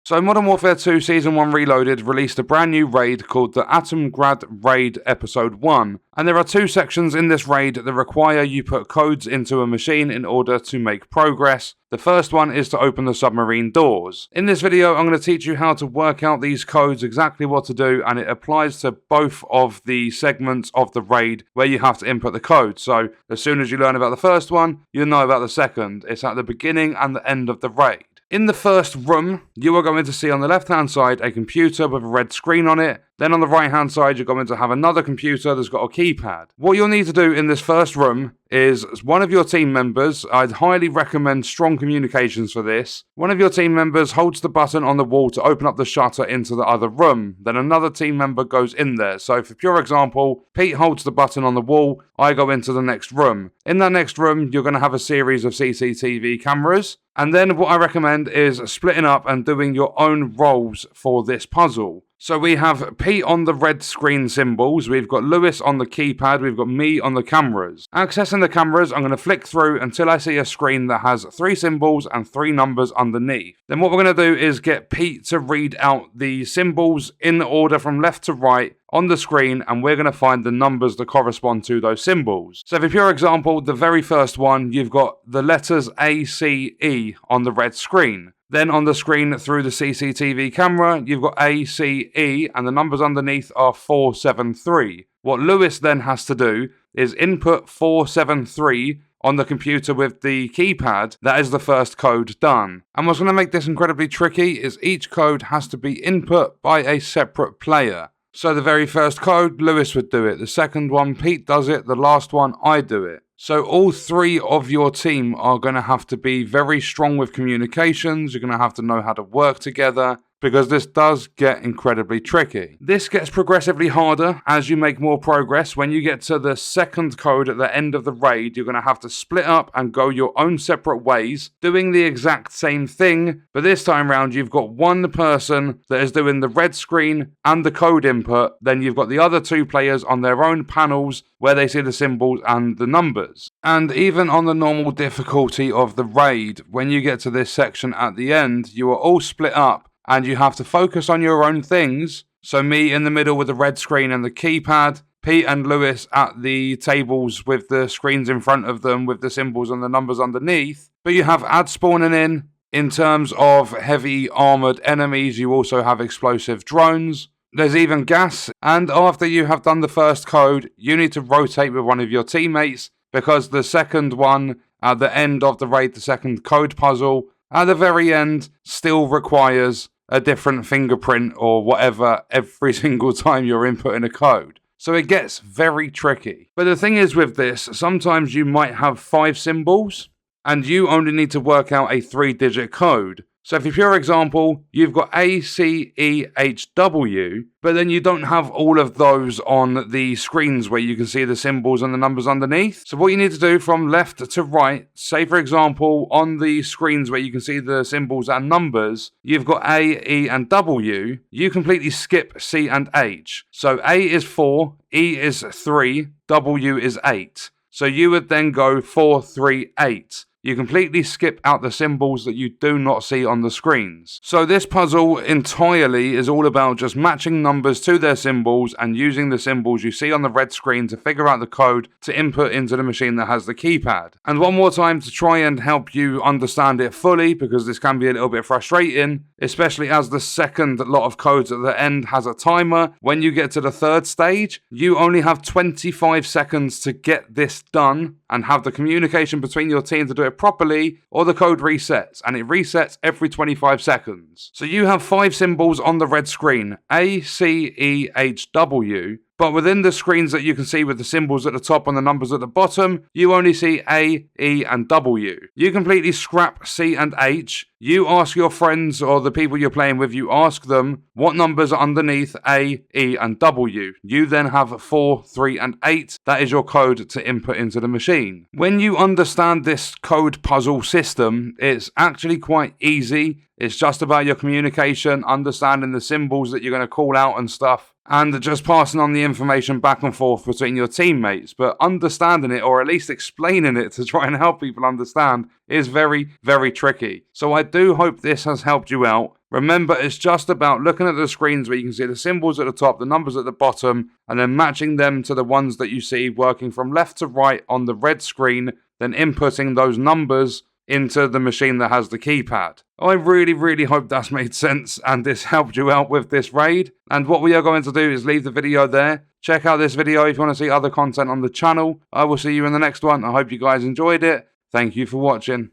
So Modern Warfare 2 Season 1 Reloaded released a brand new raid called the Atomgrad Raid Episode 1, and there are 2 sections in this raid that require you put codes into a machine in order to make progress. The first one is to open the submarine doors. In this video I'm going to teach you how to work out these codes, exactly what to do, and it applies to both of the segments of the raid where you have to input the code. So as soon as you learn about the first one, you'll know about the second. It's at the beginning and the end of the raid. In the first room, you are going to see on the left-hand side a computer with a red screen on it. Then on the right-hand side, you're going to have another computer that's got a keypad. What you'll need to do in this first room is one of your team members, I'd highly recommend strong communications for this. One of your team members holds the button on the wall to open up the shutter into the other room. Then another team member goes in there. So for pure example, Pete holds the button on the wall, I go into the next room. In that next room, you're going to have a series of CCTV cameras. And then what I recommend is splitting up and doing your own roles for this puzzle. So we have Pete on the red screen symbols, we've got Lewis on the keypad, we've got me on the cameras. Accessing the cameras, I'm going to flick through until I see a screen that has 3 symbols and 3 numbers underneath. Then what we're going to do is get Pete to read out the symbols in order from left to right on the screen, and we're going to find the numbers that correspond to those symbols. So for pure example, the very first one, you've got the letters A, C, E on the red screen. Then on the screen through the CCTV camera, you've got A, C, E, and the numbers underneath are 473. What Lewis then has to do is input 473 on the computer with the keypad. That is the first code done. And what's going to make this incredibly tricky is each code has to be input by a separate player. So the very first code, Lewis would do it. The second one, Pete does it. The last one, I do it. So all 3 of your team are going to have to be very strong with communications. You're going to have to know how to work together, because this does get incredibly tricky. This gets progressively harder as you make more progress. When you get to the second code at the end of the raid, you're going to have to split up and go your own separate ways, doing the exact same thing, but this time round you've got one person that is doing the red screen and the code input, then you've got the other 2 players on their own panels where they see the symbols and the numbers. And even on the normal difficulty of the raid, when you get to this section at the end, you are all split up and you have to focus on your own things. So me in the middle with the red screen and the keypad, Pete and Lewis at the tables with the screens in front of them with the symbols and the numbers underneath. But you have ads spawning in terms of heavy armoured enemies. You also have explosive drones. There's even gas. And after you have done the first code, you need to rotate with one of your teammates, because the second one at the end of the raid, the second code puzzle, at the very end, still requires a different fingerprint or whatever every single time you're inputting a code. So it gets very tricky. But the thing is with this, sometimes you might have 5 symbols and you only need to work out a 3-digit code. So for pure example, you've got A, C, E, H, W, but then you don't have all of those on the screens where you can see the symbols and the numbers underneath. So what you need to do from left to right, say for example, on the screens where you can see the symbols and numbers, you've got A, E, and W, you completely skip C and H. So A is 4, E is 3, W is 8. So you would then go 4, 3, 8. You completely skip out the symbols that you do not see on the screens. So this puzzle entirely is all about just matching numbers to their symbols and using the symbols you see on the red screen to figure out the code to input into the machine that has the keypad. And one more time to try and help you understand it fully, because this can be a little bit frustrating, especially as the second lot of codes at the end has a timer. When you get to the third stage, you only have 25 seconds to get this done and have the communication between your team to do it properly, or the code resets, and it resets every 25 seconds. So you have 5 symbols on the red screen, A, C, E, H, W, but within the screens that you can see with the symbols at the top and the numbers at the bottom, you only see A, E, and W. You completely scrap C and H. You ask your friends or the people you're playing with, you ask them what numbers are underneath A, E, and W. You then have 4, 3, and 8. That is your code to input into the machine. When you understand this code puzzle system, it's actually quite easy. It's just about your communication, understanding the symbols that you're going to call out and stuff. and just passing on the information back and forth between your teammates. But understanding it, or at least explaining it to try and help people understand, is very, very tricky. So I do hope this has helped you out. Remember, it's just about looking at the screens where you can see the symbols at the top, the numbers at the bottom, and then matching them to the ones that you see working from left to right on the red screen, then inputting those numbers into the machine that has the keypad. I really, really hope that's made sense and this helped you out with this raid. And what we are going to do is leave the video there. Check out this video if you want to see other content on the channel. I will see you in the next one. I hope you guys enjoyed it. Thank you for watching.